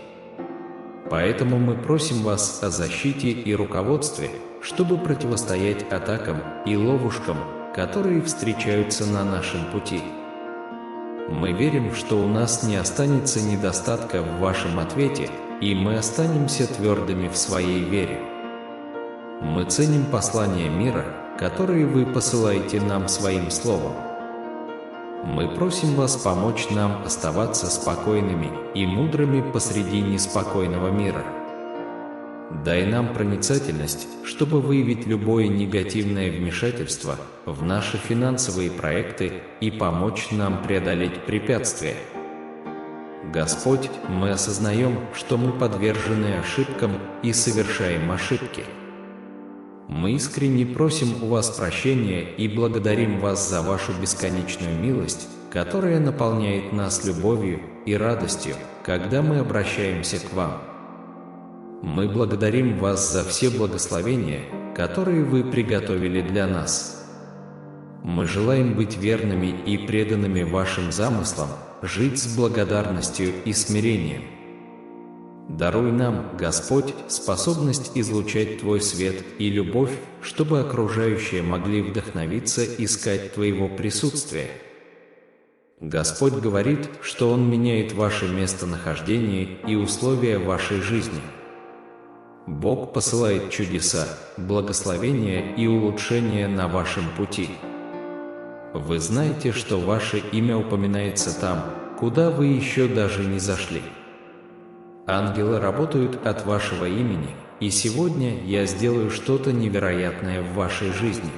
Поэтому мы просим Вас о защите и руководстве, чтобы противостоять атакам и ловушкам, которые встречаются на нашем пути. Мы верим, что у нас не останется недостатка в Вашем ответе, и мы останемся твердыми в своей вере. Мы ценим послания мира, которые Вы посылаете нам Своим Словом. Мы просим Вас помочь нам оставаться спокойными и мудрыми посреди неспокойного мира. Дай нам проницательность, чтобы выявить любое негативное вмешательство в наши финансовые проекты и помочь нам преодолеть препятствия. Господь, мы осознаем, что мы подвержены ошибкам и совершаем ошибки. Мы искренне просим у Вас прощения и благодарим Вас за Вашу бесконечную милость, которая наполняет нас любовью и радостью, когда мы обращаемся к Вам. Мы благодарим Вас за все благословения, которые Вы приготовили для нас. Мы желаем быть верными и преданными Вашим замыслам, жить с благодарностью и смирением. Даруй нам, Господь, способность излучать Твой свет и любовь, чтобы окружающие могли вдохновиться искать Твоего присутствия. Господь говорит, что Он меняет ваше местонахождение и условия вашей жизни. Бог посылает чудеса, благословения и улучшения на вашем пути. Вы знаете, что ваше имя упоминается там, куда вы еще даже не зашли. Ангелы работают от вашего имени, и сегодня я сделаю что-то невероятное в вашей жизни.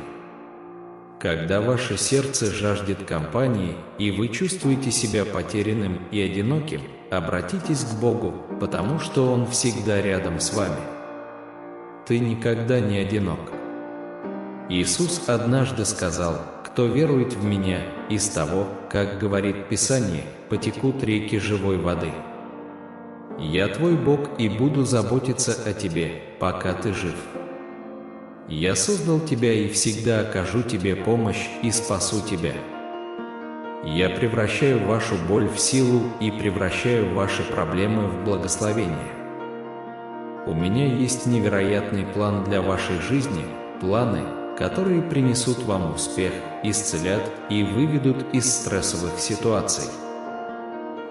Когда ваше сердце жаждет компании, и вы чувствуете себя потерянным и одиноким, обратитесь к Богу, потому что Он всегда рядом с вами. Ты никогда не одинок. Иисус однажды сказал: «Кто верует в Меня, из того, как говорит Писание, потекут реки живой воды». Я твой Бог и буду заботиться о тебе, пока ты жив. Я создал тебя и всегда окажу тебе помощь и спасу тебя. Я превращаю вашу боль в силу и превращаю ваши проблемы в благословение. У меня есть невероятный план для вашей жизни, планы, которые принесут вам успех, исцелят и выведут из стрессовых ситуаций.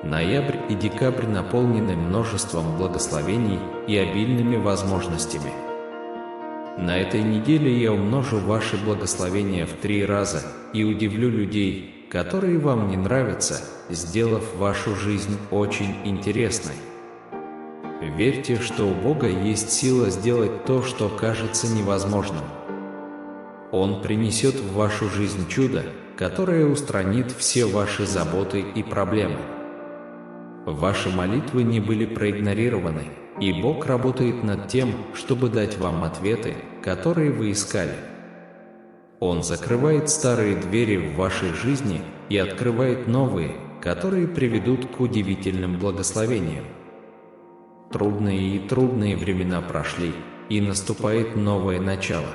Ноябрь и декабрь наполнены множеством благословений и обильными возможностями. На этой неделе я умножу ваши благословения в 3 раза и удивлю людей, которые вам не нравятся, сделав вашу жизнь очень интересной. Верьте, что у Бога есть сила сделать то, что кажется невозможным. Он принесет в вашу жизнь чудо, которое устранит все ваши заботы и проблемы. Ваши молитвы не были проигнорированы, и Бог работает над тем, чтобы дать вам ответы, которые вы искали. Он закрывает старые двери в вашей жизни и открывает новые, которые приведут к удивительным благословениям. Трудные времена прошли, и наступает новое начало.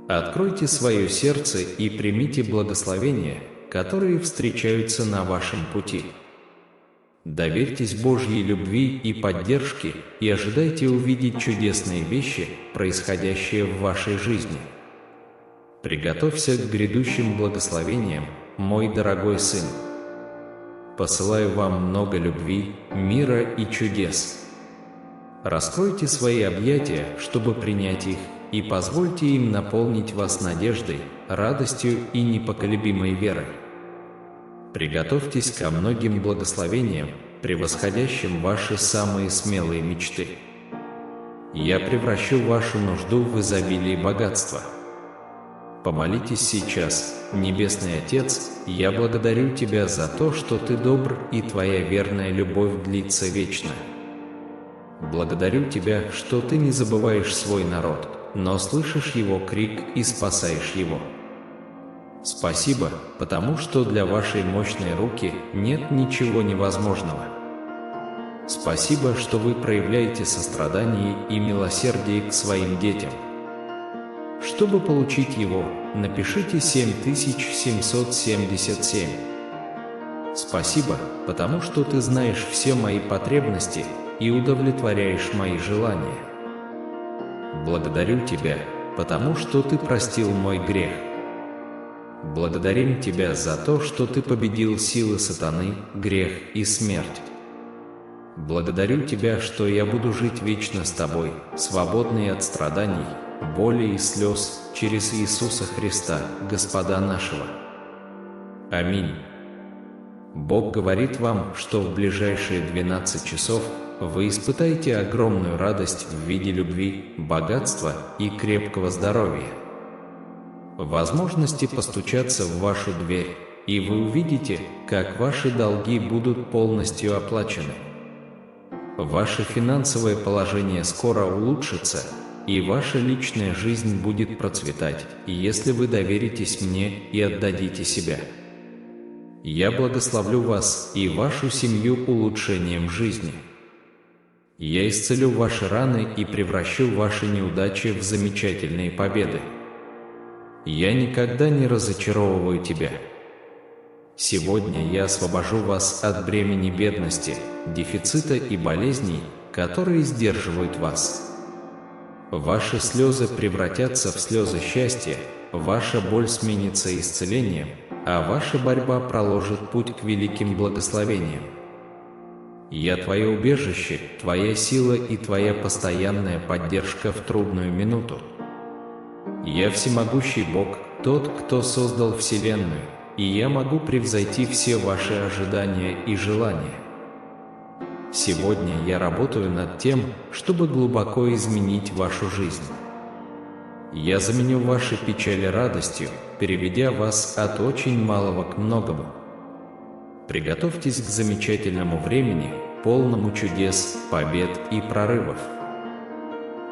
Откройте свое сердце и примите благословения, которые встречаются на вашем пути. Доверьтесь Божьей любви и поддержке и ожидайте увидеть чудесные вещи, происходящие в вашей жизни. Приготовься к грядущим благословениям, мой дорогой сын. Посылаю вам много любви, мира и чудес. Раскройте свои объятия, чтобы принять их, и позвольте им наполнить вас надеждой, радостью и непоколебимой верой. Приготовьтесь ко многим благословениям, превосходящим ваши самые смелые мечты. Я превращу вашу нужду в изобилие богатства. Помолитесь сейчас, Небесный Отец, я благодарю Тебя за то, что Ты добр и Твоя верная любовь длится вечно. Благодарю Тебя, что Ты не забываешь свой народ, но слышишь его крик и спасаешь его. Спасибо, потому что для вашей мощной руки нет ничего невозможного. Спасибо, что вы проявляете сострадание и милосердие к своим детям. Чтобы получить его, напишите 7777. Спасибо, потому что ты знаешь все мои потребности и удовлетворяешь мои желания. Благодарю Тебя, потому что Ты простил мой грех. Благодарим Тебя за то, что Ты победил силы сатаны, грех и смерть. Благодарю Тебя, что я буду жить вечно с Тобой, свободный от страданий, боли и слез, через Иисуса Христа, Господа нашего. Аминь. Бог говорит вам, что в ближайшие 12 часов вы испытаете огромную радость в виде любви, богатства и крепкого здоровья. Возможности постучаться в вашу дверь, и вы увидите, как ваши долги будут полностью оплачены. Ваше финансовое положение скоро улучшится, и ваша личная жизнь будет процветать, если вы доверитесь мне и отдадите себя. Я благословлю вас и вашу семью улучшением жизни. Я исцелю ваши раны и превращу ваши неудачи в замечательные победы. Я никогда не разочаровываю тебя. Сегодня я освобожу вас от бремени бедности, дефицита и болезней, которые сдерживают вас. Ваши слезы превратятся в слезы счастья, ваша боль сменится исцелением, а ваша борьба проложит путь к великим благословениям. Я твое убежище, твоя сила и твоя постоянная поддержка в трудную минуту. Я всемогущий Бог, тот, кто создал Вселенную, и я могу превзойти все ваши ожидания и желания. Сегодня я работаю над тем, чтобы глубоко изменить вашу жизнь. Я заменю ваши печали радостью, переведя вас от очень малого к многому. Приготовьтесь к замечательному времени, полному чудес, побед и прорывов.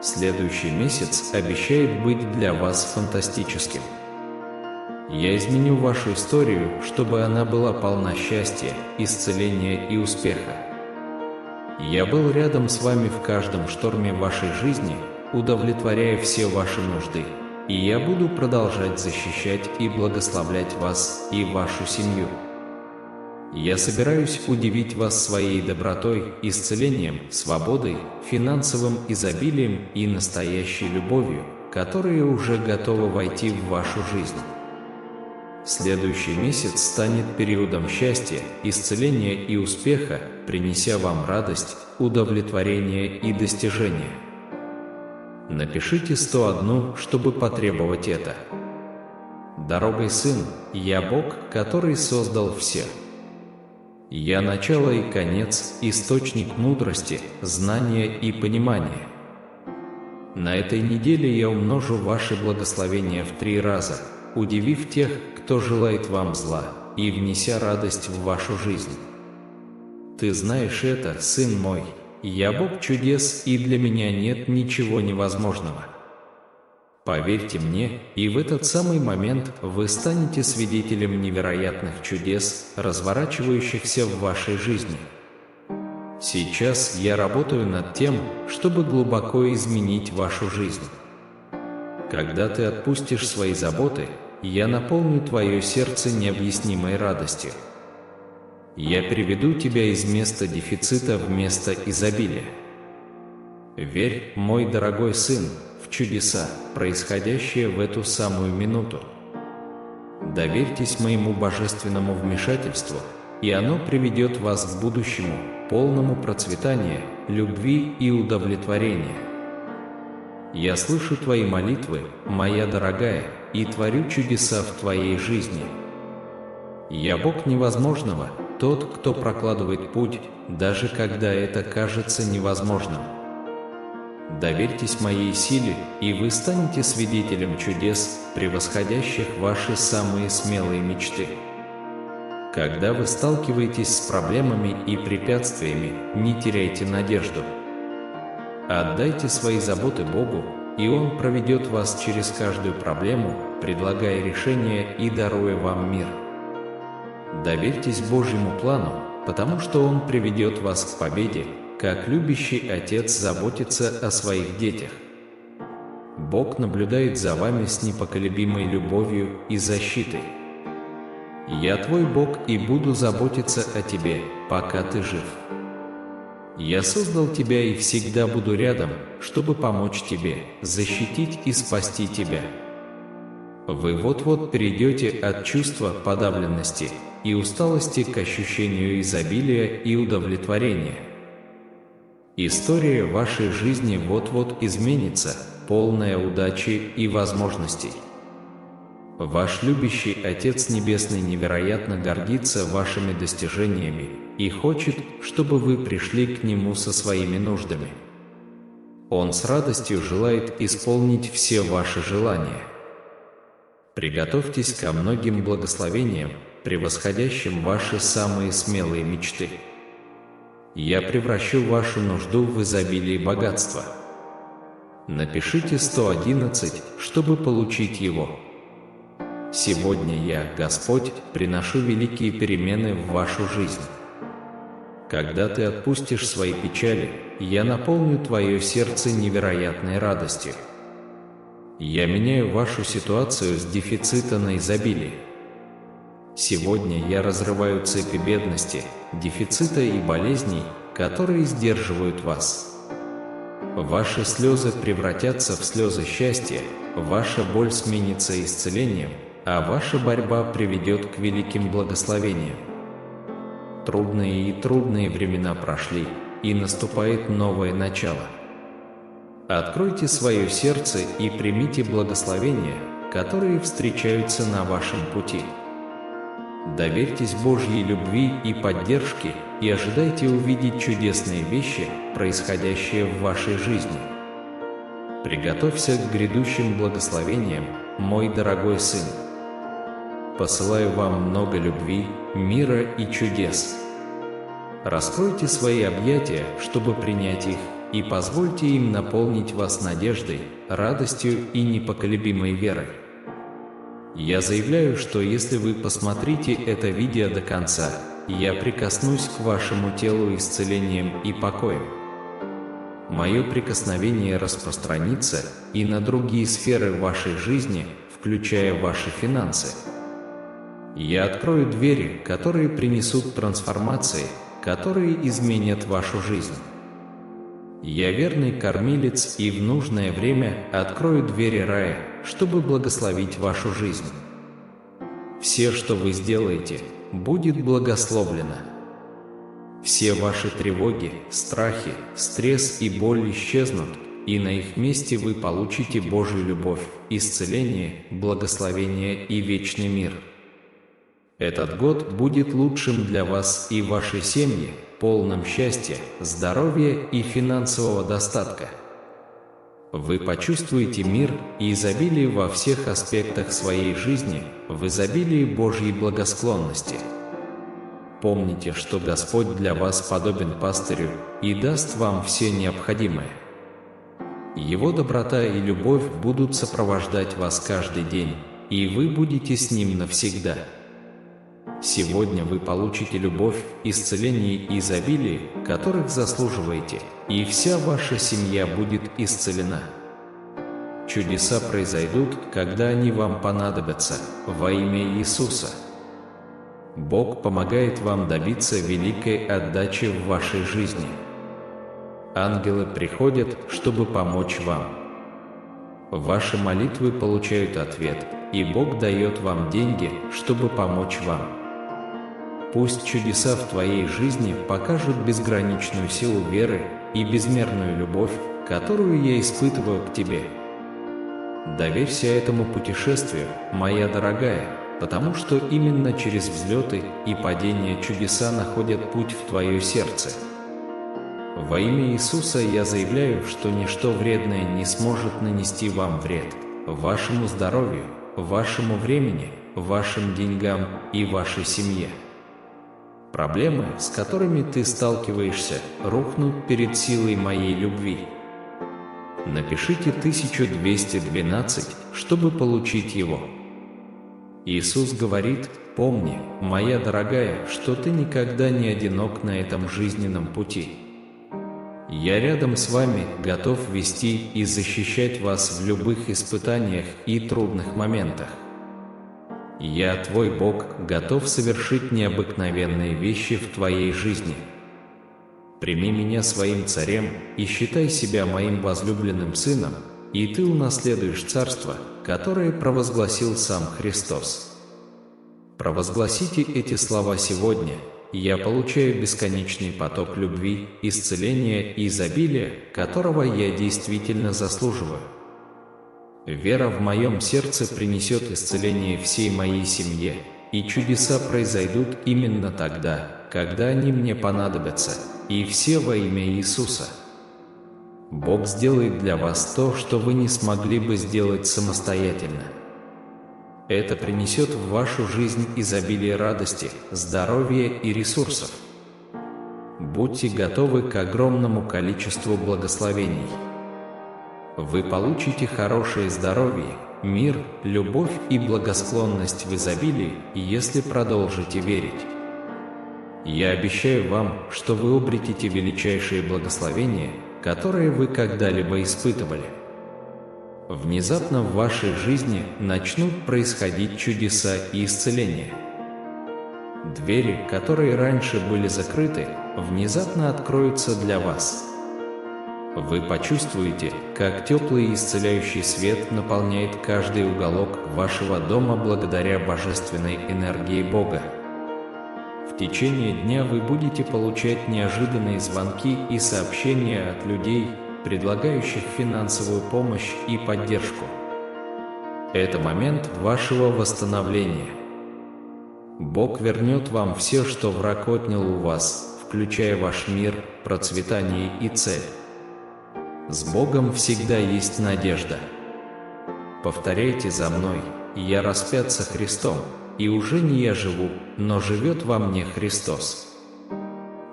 Следующий месяц обещает быть для вас фантастическим. Я изменю вашу историю, чтобы она была полна счастья, исцеления и успеха. Я был рядом с вами в каждом шторме вашей жизни, удовлетворяя все ваши нужды, и я буду продолжать защищать и благословлять вас и вашу семью. Я собираюсь удивить вас своей добротой, исцелением, свободой, финансовым изобилием и настоящей любовью, которые уже готовы войти в вашу жизнь. Следующий месяц станет периодом счастья, исцеления и успеха, принеся вам радость, удовлетворение и достижение. Напишите 101, чтобы потребовать это. Дорогой Сын, я Бог, который создал все. Я начало и конец, источник мудрости, знания и понимания. На этой неделе я умножу ваши благословения в 3 раза, удивив тех, кто желает вам зла, и внеся радость в вашу жизнь. Ты знаешь это, сын мой, я Бог чудес, и для меня нет ничего невозможного. Поверьте мне, и в этот самый момент вы станете свидетелем невероятных чудес, разворачивающихся в вашей жизни. Сейчас я работаю над тем, чтобы глубоко изменить вашу жизнь. Когда ты отпустишь свои заботы, я наполню твое сердце необъяснимой радостью. Я переведу тебя из места дефицита в место изобилия. Верь, мой дорогой сын, в чудеса, происходящие в эту самую минуту. Доверьтесь моему божественному вмешательству, и оно приведет вас к будущему, полному процветания, любви и удовлетворения. Я слышу твои молитвы, моя дорогая, и творю чудеса в твоей жизни. Я Бог невозможного, тот, кто прокладывает путь, даже когда это кажется невозможным. Доверьтесь моей силе, и вы станете свидетелем чудес, превосходящих ваши самые смелые мечты. Когда вы сталкиваетесь с проблемами и препятствиями, не теряйте надежду. Отдайте свои заботы Богу, и Он проведет вас через каждую проблему, предлагая решения и даруя вам мир. Доверьтесь Божьему плану, потому что Он приведет вас к победе, как любящий отец заботится о своих детях. Бог наблюдает за вами с непоколебимой любовью и защитой. Я твой Бог и буду заботиться о тебе, пока ты жив. Я создал тебя и всегда буду рядом, чтобы помочь тебе, защитить и спасти тебя. Вы вот-вот перейдете от чувства подавленности и усталости к ощущению изобилия и удовлетворения. История вашей жизни вот-вот изменится, полная удачи и возможностей. Ваш любящий Отец Небесный невероятно гордится вашими достижениями и хочет, чтобы вы пришли к Нему со своими нуждами. Он с радостью желает исполнить все ваши желания. Приготовьтесь ко многим благословениям, превосходящим ваши самые смелые мечты. Я превращу вашу нужду в изобилие и богатство. Напишите 111, чтобы получить его. Сегодня я, Господь, приношу великие перемены в вашу жизнь. Когда ты отпустишь свои печали, я наполню твое сердце невероятной радостью. Я меняю вашу ситуацию с дефицита на изобилие. Сегодня я разрываю цепи бедности, дефицита и болезней, которые сдерживают вас. Ваши слезы превратятся в слезы счастья, ваша боль сменится исцелением, а ваша борьба приведет к великим благословениям. Трудные времена прошли, и наступает новое начало. Откройте свое сердце и примите благословения, которые встречаются на вашем пути. Доверьтесь Божьей любви и поддержке и ожидайте увидеть чудесные вещи, происходящие в вашей жизни. Приготовься к грядущим благословениям, мой дорогой сын. Посылаю вам много любви, мира и чудес. Раскройте свои объятия, чтобы принять их, и позвольте им наполнить вас надеждой, радостью и непоколебимой верой. Я заявляю, что если вы посмотрите это видео до конца, я прикоснусь к вашему телу исцелением и покоем. Мое прикосновение распространится и на другие сферы вашей жизни, включая ваши финансы. Я открою двери, которые принесут трансформации, которые изменят вашу жизнь. Я верный кормилец и в нужное время открою двери рая, чтобы благословить вашу жизнь. Все, что вы сделаете, будет благословлено. Все ваши тревоги, страхи, стресс и боль исчезнут, и на их месте вы получите Божью любовь, исцеление, благословение и вечный мир. Этот год будет лучшим для вас и вашей семьи, полным счастья, здоровья и финансового достатка. Вы почувствуете мир и изобилие во всех аспектах своей жизни, в изобилии Божьей благосклонности. Помните, что Господь для вас подобен пастырю и даст вам все необходимое. Его доброта и любовь будут сопровождать вас каждый день, и вы будете с Ним навсегда. Сегодня вы получите любовь, исцеление и изобилие, которых заслуживаете, и вся ваша семья будет исцелена. Чудеса произойдут, когда они вам понадобятся, во имя Иисуса. Бог помогает вам добиться великой отдачи в вашей жизни. Ангелы приходят, чтобы помочь вам. Ваши молитвы получают ответ, и Бог дает вам деньги, чтобы помочь вам. Пусть чудеса в твоей жизни покажут безграничную силу веры и безмерную любовь, которую я испытываю к тебе. Доверься этому путешествию, моя дорогая, потому что именно через взлеты и падения чудеса находят путь в твое сердце. Во имя Иисуса я заявляю, что ничто вредное не сможет нанести вам вред, вашему здоровью, вашему времени, вашим деньгам и вашей семье. Проблемы, с которыми ты сталкиваешься, рухнут перед силой моей любви. Напишите 1212, чтобы получить его. Иисус говорит: «Помни, моя дорогая, что ты никогда не одинок на этом жизненном пути. Я рядом с вами, готов вести и защищать вас в любых испытаниях и трудных моментах. Я, твой Бог, готов совершить необыкновенные вещи в твоей жизни. Прими меня своим царем и считай себя моим возлюбленным сыном, и ты унаследуешь царство, которое провозгласил сам Христос». Провозгласите эти слова сегодня, и я получаю бесконечный поток любви, исцеления и изобилия, которого я действительно заслуживаю. Вера в моем сердце принесет исцеление всей моей семье, и чудеса произойдут именно тогда, когда они мне понадобятся, и все во имя Иисуса. Бог сделает для вас то, что вы не смогли бы сделать самостоятельно. Это принесет в вашу жизнь изобилие радости, здоровья и ресурсов. Будьте готовы к огромному количеству благословений. Вы получите хорошее здоровье, мир, любовь и благосклонность в изобилии, если продолжите верить. Я обещаю вам, что вы обретете величайшие благословения, которые вы когда-либо испытывали. Внезапно в вашей жизни начнут происходить чудеса и исцеления. Двери, которые раньше были закрыты, внезапно откроются для вас. Вы почувствуете, как теплый и исцеляющий свет наполняет каждый уголок вашего дома благодаря божественной энергии Бога. В течение дня вы будете получать неожиданные звонки и сообщения от людей, предлагающих финансовую помощь и поддержку. Это момент вашего восстановления. Бог вернет вам все, что враг отнял у вас, включая ваш мир, процветание и цель. С Богом всегда есть надежда. Повторяйте за мной: «Я распят со Христом, и уже не я живу, но живет во мне Христос».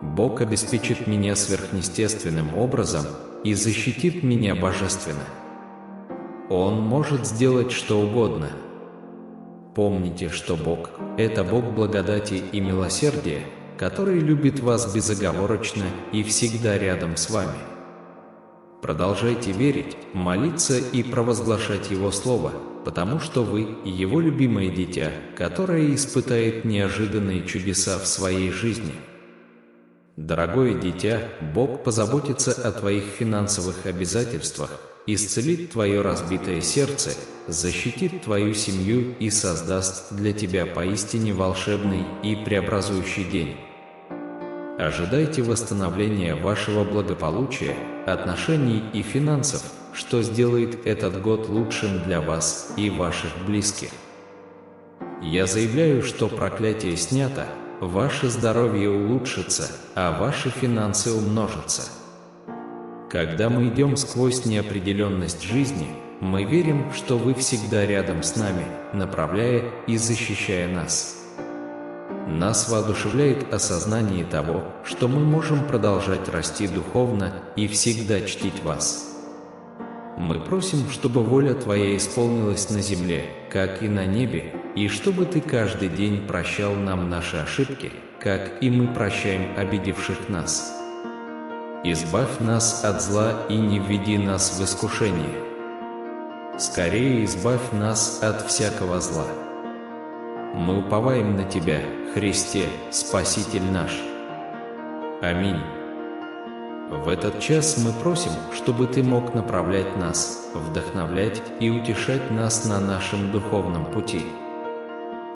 Бог обеспечит меня сверхъестественным образом и защитит меня божественно. Он может сделать что угодно. Помните, что Бог – это Бог благодати и милосердия, который любит вас безоговорочно и всегда рядом с вами. Продолжайте верить, молиться и провозглашать Его Слово, потому что вы – Его любимое дитя, которое испытает неожиданные чудеса в своей жизни. Дорогое дитя, Бог позаботится о твоих финансовых обязательствах, исцелит твое разбитое сердце, защитит твою семью и создаст для тебя поистине волшебный и преобразующий день. Ожидайте восстановления вашего благополучия, отношений и финансов, что сделает этот год лучшим для вас и ваших близких. Я заявляю, что проклятие снято, ваше здоровье улучшится, а ваши финансы умножатся. Когда мы идем сквозь неопределенность жизни, мы верим, что вы всегда рядом с нами, направляя и защищая нас. Нас воодушевляет осознание того, что мы можем продолжать расти духовно и всегда чтить вас. Мы просим, чтобы воля Твоя исполнилась на земле, как и на небе, и чтобы Ты каждый день прощал нам наши ошибки, как и мы прощаем обидевших нас. Избавь нас от зла и не введи нас в искушение. Скорее избавь нас от всякого зла. Мы уповаем на Тебя, Христе, Спаситель наш. Аминь. В этот час мы просим, чтобы Ты мог направлять нас, вдохновлять и утешать нас на нашем духовном пути.